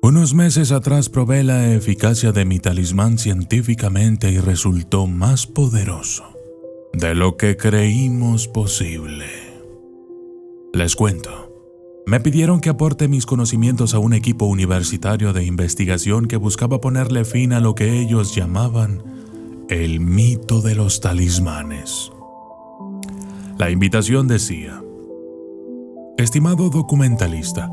Unos meses atrás probé la eficacia de mi talismán científicamente y resultó más poderoso de lo que creímos posible. Les cuento. Me pidieron que aporte mis conocimientos a un equipo universitario de investigación que buscaba ponerle fin a lo que ellos llamaban el mito de los talismanes. La invitación decía: estimado documentalista,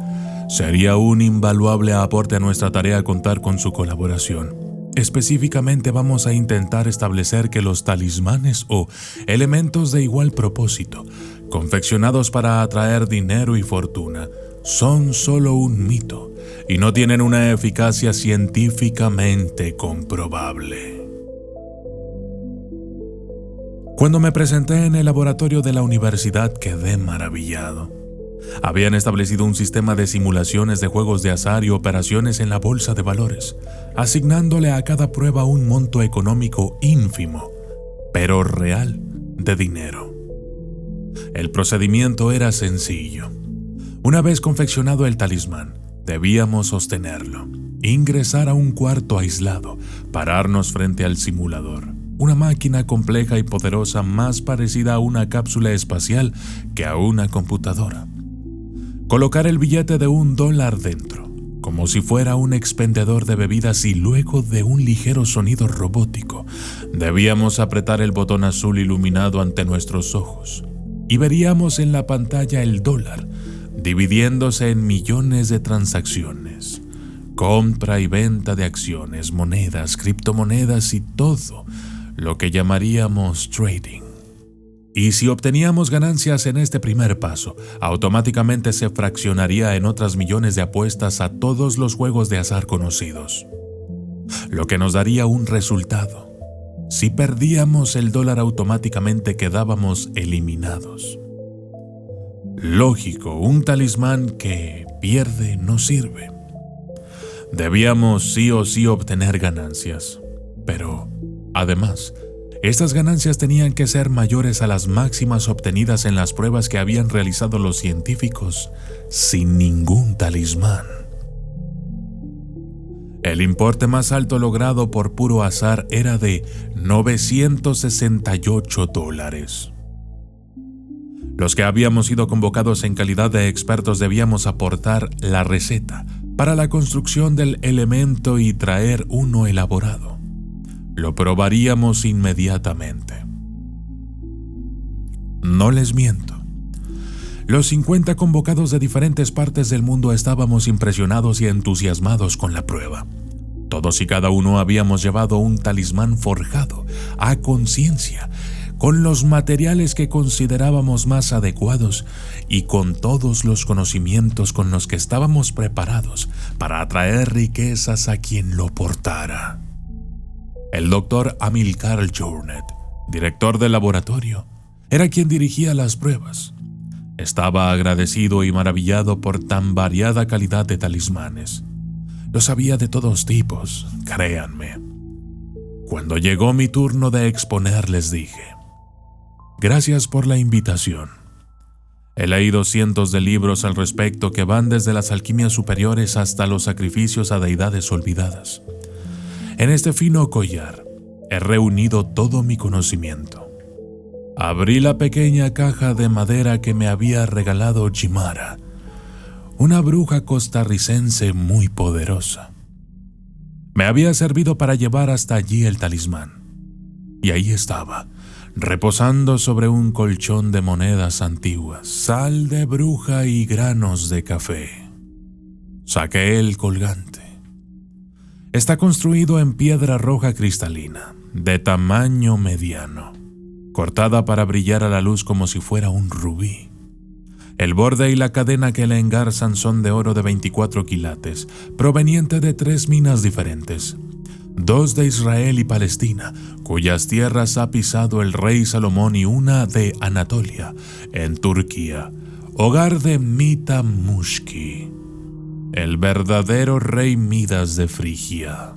sería un invaluable aporte a nuestra tarea contar con su colaboración. Específicamente vamos a intentar establecer que los talismanes o elementos de igual propósito, confeccionados para atraer dinero y fortuna, son solo un mito y no tienen una eficacia científicamente comprobable. Cuando me presenté en el laboratorio de la universidad quedé maravillado. Habían establecido un sistema de simulaciones de juegos de azar y operaciones en la bolsa de valores, asignándole a cada prueba un monto económico ínfimo, pero real, de dinero. El procedimiento era sencillo. Una vez confeccionado el talismán, debíamos sostenerlo, ingresar a un cuarto aislado, pararnos frente al simulador, una máquina compleja y poderosa más parecida a una cápsula espacial que a una computadora. Colocar el billete de $1 dentro, como si fuera un expendedor de bebidas, y luego de un ligero sonido robótico, debíamos apretar el botón azul iluminado ante nuestros ojos y veríamos en la pantalla el dólar dividiéndose en millones de transacciones, compra y venta de acciones, monedas, criptomonedas y todo lo que llamaríamos trading. Y si obteníamos ganancias en este primer paso, automáticamente se fraccionaría en otras millones de apuestas a todos los juegos de azar conocidos, lo que nos daría un resultado. Si perdíamos el dólar, automáticamente quedábamos eliminados. Lógico, un talismán que pierde no sirve. Debíamos sí o sí obtener ganancias, pero además, estas ganancias tenían que ser mayores a las máximas obtenidas en las pruebas que habían realizado los científicos sin ningún talismán. El importe más alto logrado por puro azar era de $968. Los que habíamos sido convocados en calidad de expertos debíamos aportar la receta para la construcción del elemento y traer uno elaborado. Lo probaríamos inmediatamente. No les miento. Los 50 convocados de diferentes partes del mundo estábamos impresionados y entusiasmados con la prueba. Todos y cada uno habíamos llevado un talismán forjado a conciencia, con los materiales que considerábamos más adecuados y con todos los conocimientos con los que estábamos preparados para atraer riquezas a quien lo portara. El doctor Amilcar Jornet, director del laboratorio, era quien dirigía las pruebas. Estaba agradecido y maravillado por tan variada calidad de talismanes. Los había de todos tipos, créanme. Cuando llegó mi turno de exponer, les dije: gracias por la invitación. He leído cientos de libros al respecto que van desde las alquimias superiores hasta los sacrificios a deidades olvidadas. En este fino collar he reunido todo mi conocimiento. Abrí la pequeña caja de madera que me había regalado Chimara, una bruja costarricense muy poderosa. Me había servido para llevar hasta allí el talismán. Y ahí estaba, reposando sobre un colchón de monedas antiguas, sal de bruja y granos de café. Saqué el colgante. Está construido en piedra roja cristalina, de tamaño mediano, cortada para brillar a la luz como si fuera un rubí. El borde y la cadena que le engarzan son de oro de 24 quilates, proveniente de 3 minas diferentes, 2 de Israel y Palestina, cuyas tierras ha pisado el rey Salomón, y una de Anatolia, en Turquía, hogar de Mita Mushki, el verdadero rey Midas de Frigia.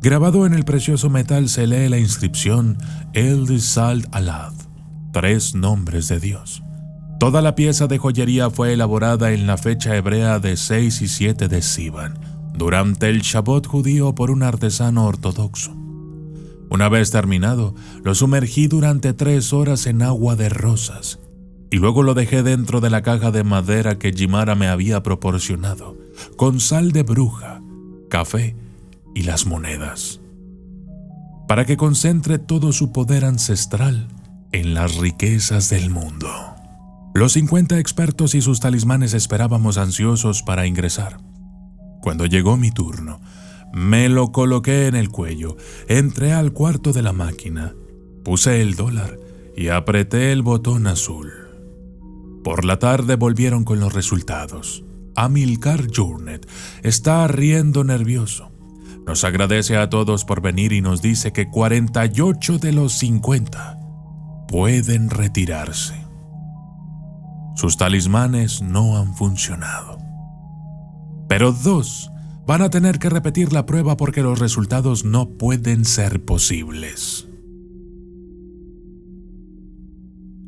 Grabado en el precioso metal se lee la inscripción El Salt Alad, 3 nombres de Dios. Toda la pieza de joyería fue elaborada en la fecha hebrea de 6 y 7 de Sivan, durante el Shabbat judío por un artesano ortodoxo. Una vez terminado, lo sumergí durante 3 horas en agua de rosas y luego lo dejé dentro de la caja de madera que Jimara me había proporcionado, con sal de bruja, café y las monedas, para que concentre todo su poder ancestral en las riquezas del mundo. Los 50 expertos y sus talismanes esperábamos ansiosos para ingresar. Cuando llegó mi turno, me lo coloqué en el cuello, entré al cuarto de la máquina, puse el dólar y apreté el botón azul. Por la tarde volvieron con los resultados. Amilcar Journet está riendo nervioso. Nos agradece a todos por venir y nos dice que 48 de los 50 pueden retirarse. Sus talismanes no han funcionado. Pero 2 van a tener que repetir la prueba porque los resultados no pueden ser posibles.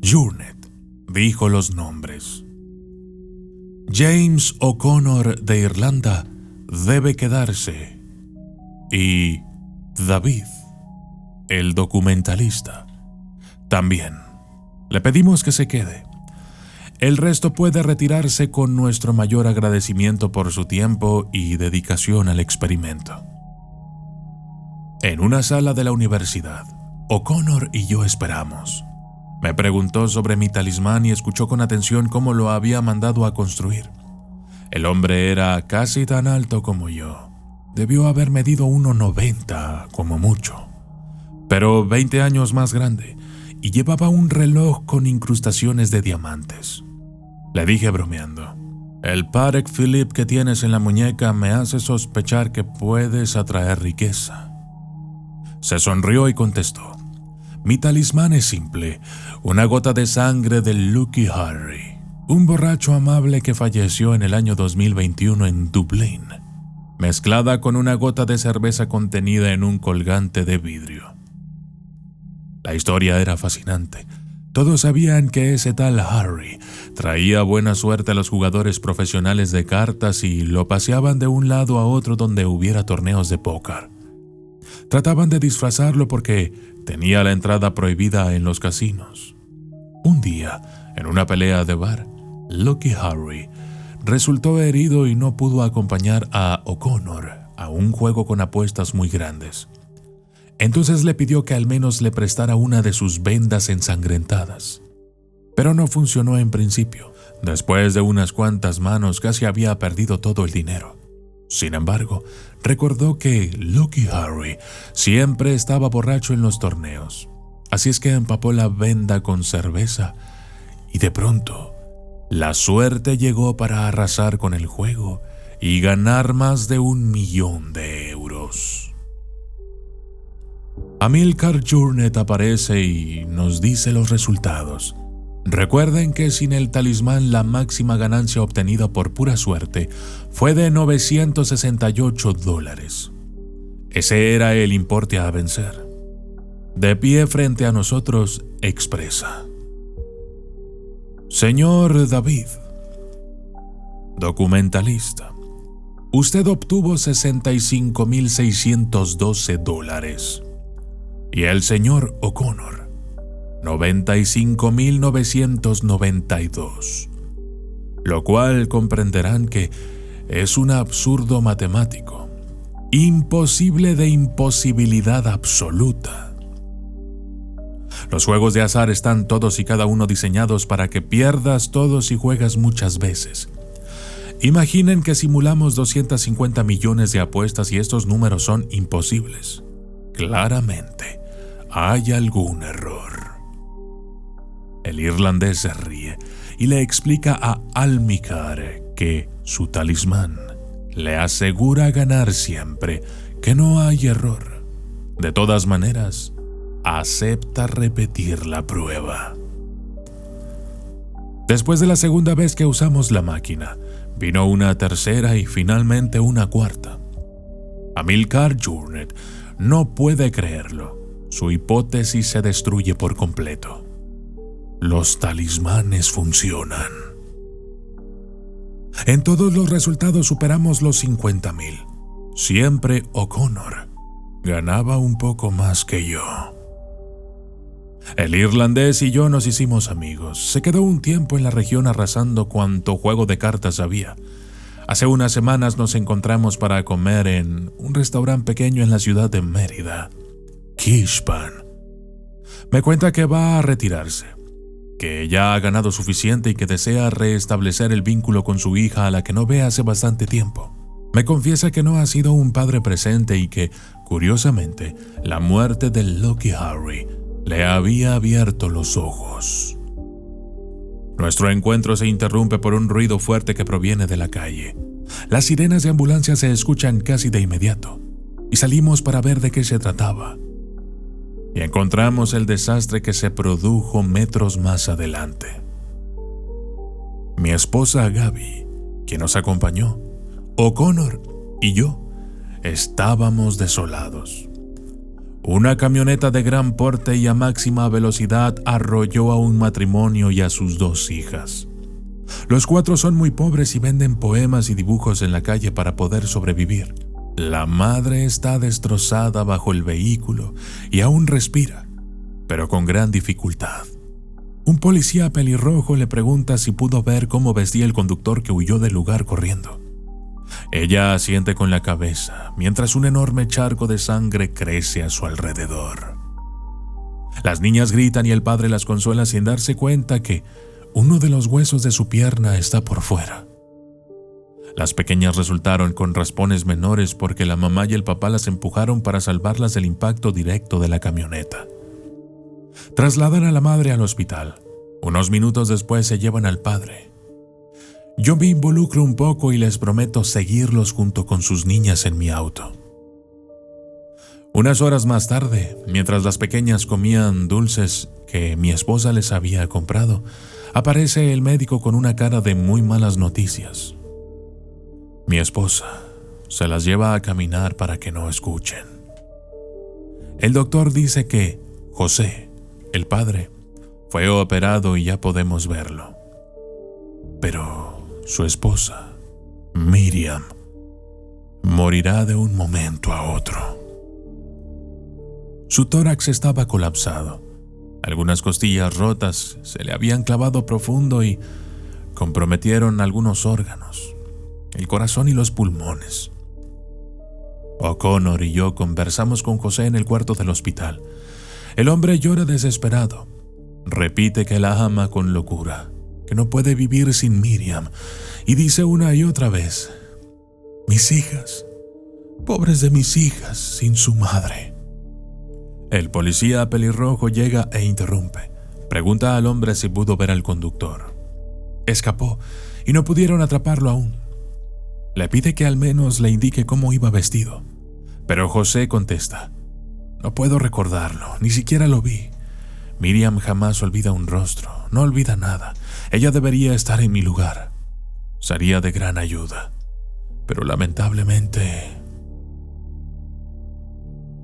Journet dijo los nombres. James O'Connor de Irlanda debe quedarse. Y David, el documentalista, también. Le pedimos que se quede. El resto puede retirarse con nuestro mayor agradecimiento por su tiempo y dedicación al experimento. En una sala de la universidad, O'Connor y yo esperamos. Me preguntó sobre mi talismán y escuchó con atención cómo lo había mandado a construir. El hombre era casi tan alto como yo. Debió haber medido 1,90 como mucho, pero 20 años más grande, y llevaba un reloj con incrustaciones de diamantes. Le dije bromeando: el Patek Philippe que tienes en la muñeca me hace sospechar que puedes atraer riqueza. Se sonrió y contestó: mi talismán es simple, una gota de sangre del Lucky Harry, un borracho amable que falleció en el año 2021 en Dublín, mezclada con una gota de cerveza contenida en un colgante de vidrio. La historia era fascinante. Todos sabían que ese tal Harry traía buena suerte a los jugadores profesionales de cartas y lo paseaban de un lado a otro donde hubiera torneos de póker. Trataban de disfrazarlo porque tenía la entrada prohibida en los casinos. Un día, en una pelea de bar, Lucky Harry resultó herido y no pudo acompañar a O'Connor a un juego con apuestas muy grandes. Entonces le pidió que al menos le prestara una de sus vendas ensangrentadas. Pero no funcionó en principio. Después de unas cuantas manos casi había perdido todo el dinero. Sin embargo, recordó que Lucky Harry siempre estaba borracho en los torneos. Así es que empapó la venda con cerveza y de pronto la suerte llegó para arrasar con el juego y ganar más de 1 millón de euros. Amilcar Journet aparece y nos dice los resultados. Recuerden que sin el talismán la máxima ganancia obtenida por pura suerte fue de $968. Ese era el importe a vencer. De pie frente a nosotros, expresa: señor David, documentalista, usted obtuvo $65,612. Y el señor O'Connor, $95,992, lo cual comprenderán que es un absurdo matemático, imposible de imposibilidad absoluta. Los juegos de azar están todos y cada uno diseñados para que pierdas todos y juegas muchas veces. Imaginen que simulamos 250 millones de apuestas y estos números son imposibles. Claramente hay algún error. El irlandés se ríe y le explica a Amilcar que su talismán le asegura ganar siempre, que no hay error. De todas maneras, acepta repetir la prueba. Después de la segunda vez que usamos la máquina, vino una tercera y finalmente una cuarta. Amilcar Journet no puede creerlo. Su hipótesis se destruye por completo. los talismanes funcionan. En todos los resultados superamos los 50,000. Siempre O'Connor ganaba un poco más que yo. El irlandés y yo nos hicimos amigos. Se quedó un tiempo en la región arrasando cuanto juego de cartas había. Hace unas semanas nos encontramos para comer en un restaurante pequeño en la ciudad de Mérida, Kishpan. Me cuenta que va a retirarse, que ya ha ganado suficiente y que desea restablecer el vínculo con su hija a la que no ve hace bastante tiempo. Me confiesa que no ha sido un padre presente y que, curiosamente, la muerte del Lucky Harry le había abierto los ojos. Nuestro encuentro se interrumpe por un ruido fuerte que proviene de la calle. Las sirenas de ambulancia se escuchan casi de inmediato, y salimos para ver de qué se trataba. Y encontramos el desastre que se produjo metros más adelante. Mi esposa Gaby, quien nos acompañó, O'Connor y yo, estábamos desolados. Una camioneta de gran porte y a máxima velocidad arrolló a un matrimonio y a sus 2 hijas. Los 4 son muy pobres y venden poemas y dibujos en la calle para poder sobrevivir. La madre está destrozada bajo el vehículo y aún respira, pero con gran dificultad. Un policía pelirrojo le pregunta si pudo ver cómo vestía el conductor que huyó del lugar corriendo. Ella asiente con la cabeza, mientras un enorme charco de sangre crece a su alrededor. Las niñas gritan y el padre las consuela sin darse cuenta que uno de los huesos de su pierna está por fuera. Las pequeñas resultaron con raspones menores porque la mamá y el papá las empujaron para salvarlas del impacto directo de la camioneta. Trasladan a la madre al hospital. Unos minutos después se llevan al padre. Yo me involucro un poco y les prometo seguirlos junto con sus niñas en mi auto. Unas horas más tarde, mientras las pequeñas comían dulces que mi esposa les había comprado, aparece el médico con una cara de muy malas noticias. Mi esposa se las lleva a caminar para que no escuchen. El doctor dice que José, el padre, fue operado y ya podemos verlo. Pero su esposa, Miriam, morirá de un momento a otro. Su tórax estaba colapsado. Algunas costillas rotas se le habían clavado profundo y comprometieron algunos órganos, el corazón y los pulmones. O'Connor y yo conversamos con José en el cuarto del hospital. El hombre llora desesperado. Repite que la ama con locura, que no puede vivir sin Miriam, y dice una y otra vez: mis hijas, pobres de mis hijas sin su madre. El policía pelirrojo llega e interrumpe. Pregunta al hombre si pudo ver al conductor. Escapó y no pudieron atraparlo aún. Le pide que al menos le indique cómo iba vestido, pero José contesta: no puedo recordarlo, ni siquiera lo vi. Miriam jamás olvida un rostro, no olvida nada. Ella debería estar en mi lugar. Sería de gran ayuda, pero lamentablemente...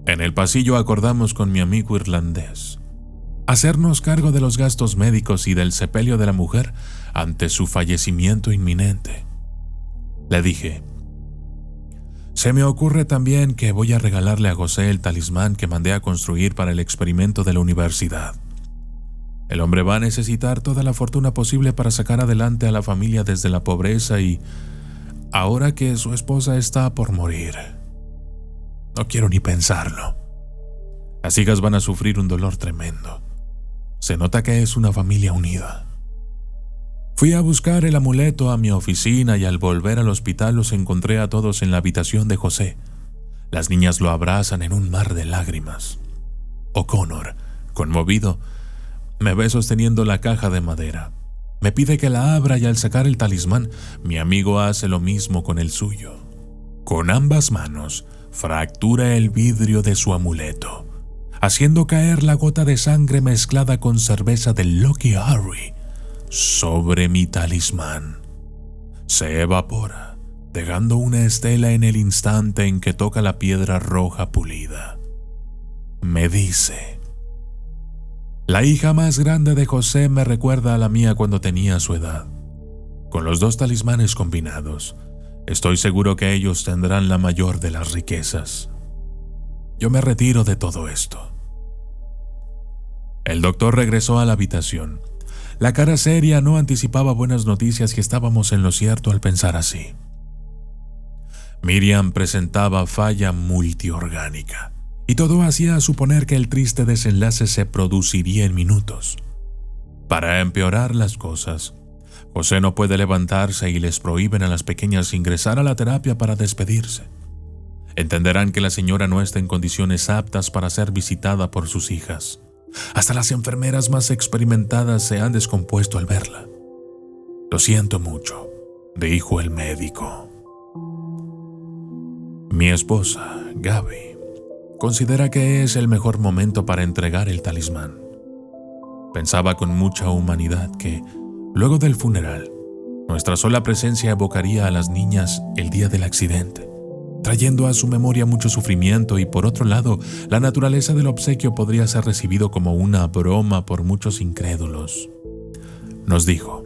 En el pasillo acordamos con mi amigo irlandés hacernos cargo de los gastos médicos y del sepelio de la mujer ante su fallecimiento inminente. Le dije: se me ocurre también que voy a regalarle a José el talismán que mandé a construir para el experimento de la universidad. El hombre va a necesitar toda la fortuna posible para sacar adelante a la familia desde la pobreza y, ahora que su esposa está por morir, no quiero ni pensarlo. Las hijas van a sufrir un dolor tremendo. Se nota que es una familia unida. Fui a buscar el amuleto a mi oficina y al volver al hospital los encontré a todos en la habitación de José. Las niñas lo abrazan en un mar de lágrimas. O'Connor, conmovido, me ve sosteniendo la caja de madera. Me pide que la abra y al sacar el talismán, mi amigo hace lo mismo con el suyo. Con ambas manos, fractura el vidrio de su amuleto, haciendo caer la gota de sangre mezclada con cerveza del Lucky Harry sobre mi talismán. Se evapora, dejando una estela en el instante en que toca la piedra roja pulida. Me dice: La hija más grande de José me recuerda a la mía cuando tenía su edad. Con los dos talismanes combinados, estoy seguro que ellos tendrán la mayor de las riquezas. Yo me retiro de todo esto. El doctor regresó a la habitación. La cara seria no anticipaba buenas noticias y estábamos en lo cierto al pensar así. Miriam presentaba falla multiorgánica, y todo hacía suponer que el triste desenlace se produciría en minutos. Para empeorar las cosas, José no puede levantarse y les prohíben a las pequeñas ingresar a la terapia para despedirse. Entenderán que la señora no está en condiciones aptas para ser visitada por sus hijas. Hasta las enfermeras más experimentadas se han descompuesto al verla. «Lo siento mucho», dijo el médico. Mi esposa, Gaby, considera que es el mejor momento para entregar el talismán. Pensaba con mucha humanidad que, luego del funeral, nuestra sola presencia evocaría a las niñas el día del accidente, trayendo a su memoria mucho sufrimiento, y por otro lado, la naturaleza del obsequio podría ser recibido como una broma por muchos incrédulos. Nos dijo: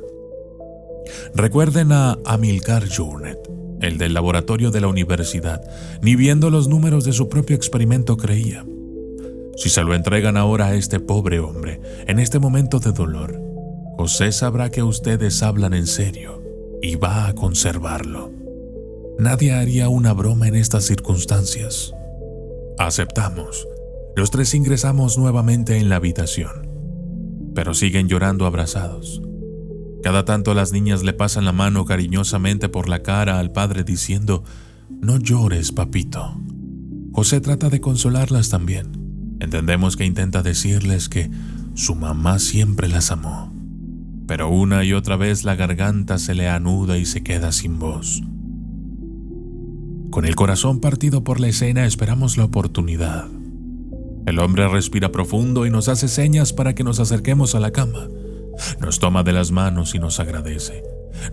recuerden a Amilcar Journet, el del laboratorio de la universidad. Ni viendo los números de su propio experimento creía. Si se lo entregan ahora a este pobre hombre, en este momento de dolor, José sabrá que ustedes hablan en serio y va a conservarlo. Nadie haría una broma en estas circunstancias. Aceptamos. Los tres ingresamos nuevamente en la habitación, pero siguen llorando abrazados. Cada tanto las niñas le pasan la mano cariñosamente por la cara al padre diciendo: «No llores, papito». José trata de consolarlas también. Entendemos que intenta decirles que su mamá siempre las amó, pero una y otra vez la garganta se le anuda y se queda sin voz. Con el corazón partido por la escena, esperamos la oportunidad. El hombre respira profundo y nos hace señas para que nos acerquemos a la cama. Nos toma de las manos y nos agradece.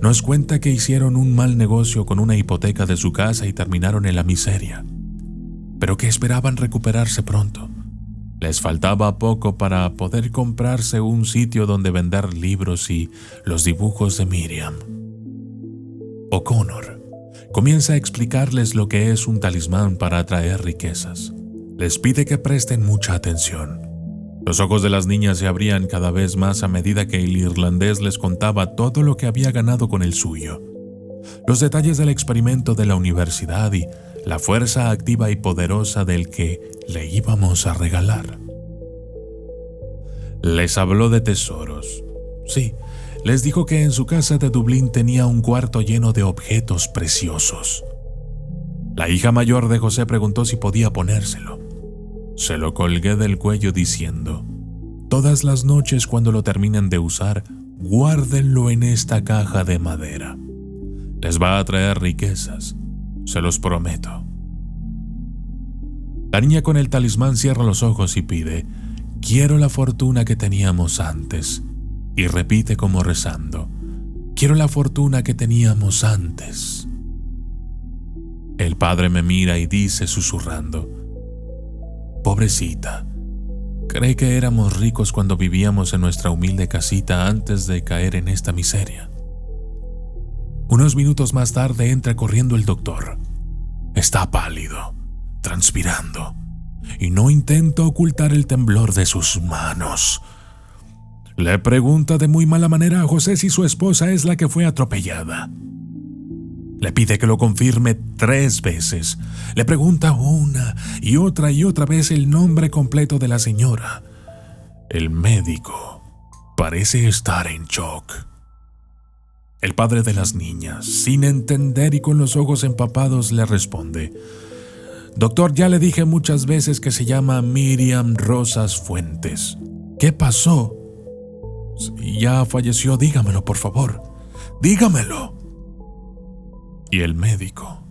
Nos cuenta que hicieron un mal negocio con una hipoteca de su casa y terminaron en la miseria, pero que esperaban recuperarse pronto. Les faltaba poco para poder comprarse un sitio donde vender libros y los dibujos de Miriam. O'Connor comienza a explicarles lo que es un talismán para atraer riquezas. Les pide que presten mucha atención. Los ojos de las niñas se abrían cada vez más a medida que el irlandés les contaba todo lo que había ganado con el suyo, los detalles del experimento de la universidad y la fuerza activa y poderosa del que le íbamos a regalar. Les habló de tesoros. Sí, les dijo que en su casa de Dublín tenía un cuarto lleno de objetos preciosos. La hija mayor de José preguntó si podía ponérselo. Se lo colgué del cuello diciendo: todas las noches cuando lo terminen de usar, guárdenlo en esta caja de madera. Les va a traer riquezas, se los prometo. La niña con el talismán cierra los ojos y pide: quiero la fortuna que teníamos antes. Y repite como rezando: quiero la fortuna que teníamos antes. El padre me mira y dice susurrando: pobrecita, cree que éramos ricos cuando vivíamos en nuestra humilde casita antes de caer en esta miseria. Unos minutos más tarde entra corriendo el doctor. Está pálido, transpirando, y no intenta ocultar el temblor de sus manos. Le pregunta de muy mala manera a José si su esposa es la que fue atropellada. Le pide que lo confirme 3 veces. Le pregunta una y otra vez el nombre completo de la señora. El médico parece estar en shock. El padre de las niñas, sin entender y con los ojos empapados, le responde: doctor, ya le dije muchas veces que se llama Miriam Rosas Fuentes. ¿Qué pasó? Ya falleció, dígamelo, por favor. Dígamelo. Y el médico,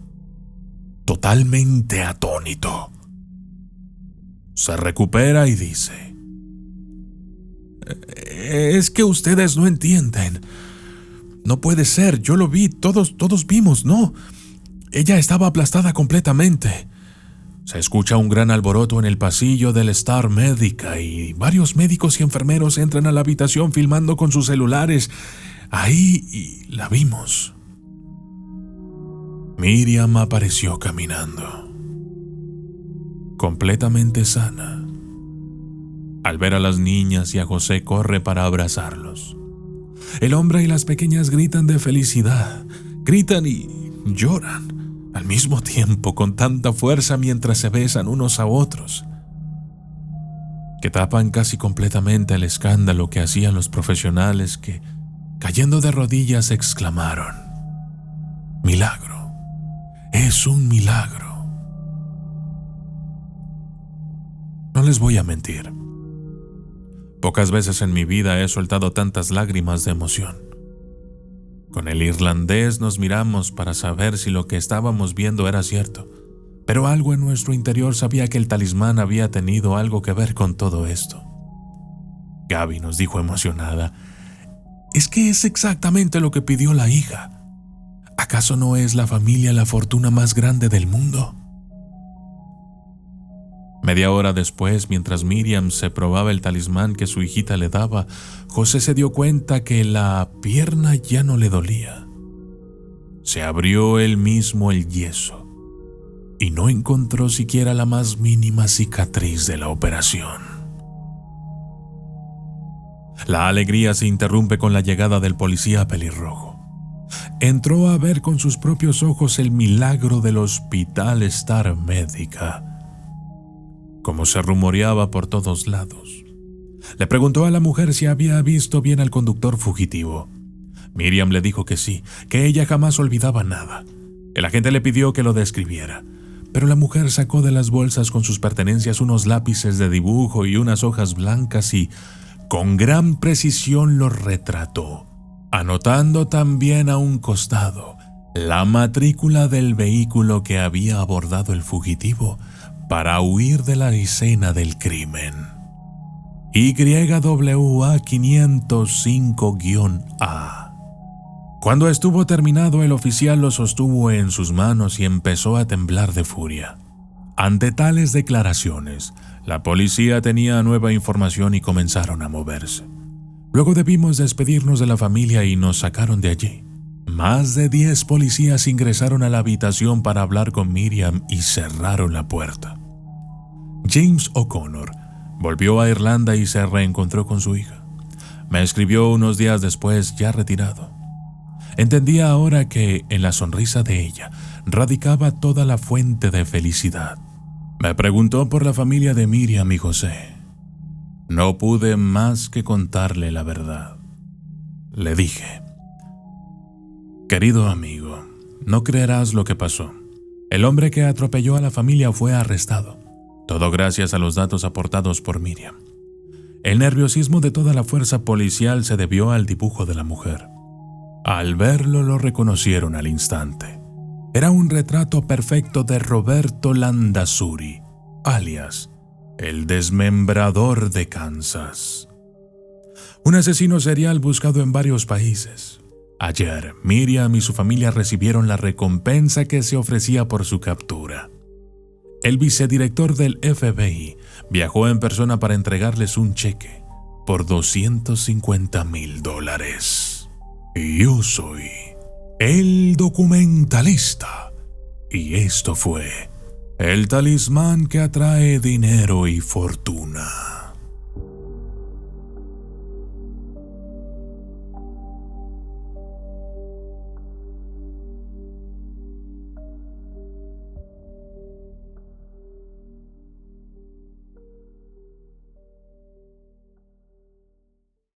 totalmente atónito, se recupera y dice: es que ustedes no entienden. No puede ser, yo lo vi, todos vimos, ¿no? Ella estaba aplastada completamente. Se escucha un gran alboroto en el pasillo del Star Medica y varios médicos y enfermeros entran a la habitación filmando con sus celulares. Ahí y la vimos. Miriam apareció caminando, completamente sana. Al ver a las niñas y a José, corre para abrazarlos. El hombre y las pequeñas gritan de felicidad, gritan y lloran al mismo tiempo con tanta fuerza mientras se besan unos a otros, que tapan casi completamente el escándalo que hacían los profesionales que, cayendo de rodillas, exclamaron: «¡Milagro! ¡Es un milagro!». No les voy a mentir. Pocas veces en mi vida he soltado tantas lágrimas de emoción. Con el irlandés nos miramos para saber si lo que estábamos viendo era cierto, pero algo en nuestro interior sabía que el talismán había tenido algo que ver con todo esto. Gaby nos dijo emocionada: «Es que es exactamente lo que pidió la hija. ¿Acaso no es la familia la fortuna más grande del mundo?». Media hora después, mientras Miriam se probaba el talismán que su hijita le daba, José se dio cuenta que la pierna ya no le dolía. Se abrió él mismo el yeso y no encontró siquiera la más mínima cicatriz de la operación. La alegría se interrumpe con la llegada del policía pelirrojo. Entró a ver con sus propios ojos el milagro del Hospital Star Medica, como se rumoreaba por todos lados. Le preguntó a la mujer si había visto bien al conductor fugitivo. Miriam le dijo que sí, que ella jamás olvidaba nada. El agente le pidió que lo describiera, pero la mujer sacó de las bolsas con sus pertenencias unos lápices de dibujo y unas hojas blancas y, con gran precisión, lo retrató, anotando también a un costado la matrícula del vehículo que había abordado el fugitivo para huir de la escena del crimen. YWA 505-A. Cuando estuvo terminado, el oficial lo sostuvo en sus manos y empezó a temblar de furia. Ante tales declaraciones, la policía tenía nueva información y comenzaron a moverse. Luego debimos despedirnos de la familia y nos sacaron de allí. Más de 10 policías ingresaron a la habitación para hablar con Miriam y cerraron la puerta. James O'Connor volvió a Irlanda y se reencontró con su hija. Me escribió unos días después, ya retirado. Entendía ahora que en la sonrisa de ella radicaba toda la fuente de felicidad. Me preguntó por la familia de Miriam y José. No pude más que contarle la verdad. Le dije: «Querido amigo, no creerás lo que pasó. El hombre que atropelló a la familia fue arrestado. Todo gracias a los datos aportados por Miriam. El nerviosismo de toda la fuerza policial se debió al dibujo de la mujer. Al verlo lo reconocieron al instante. Era un retrato perfecto de Roberto Landazuri, alias el desmembrador de Kansas. Un asesino serial buscado en varios países. Ayer, Miriam y su familia recibieron la recompensa que se ofrecía por su captura. El vicedirector del FBI viajó en persona para entregarles un cheque por $250,000. Yo soy el documentalista y esto fue el talismán que atrae dinero y fortuna.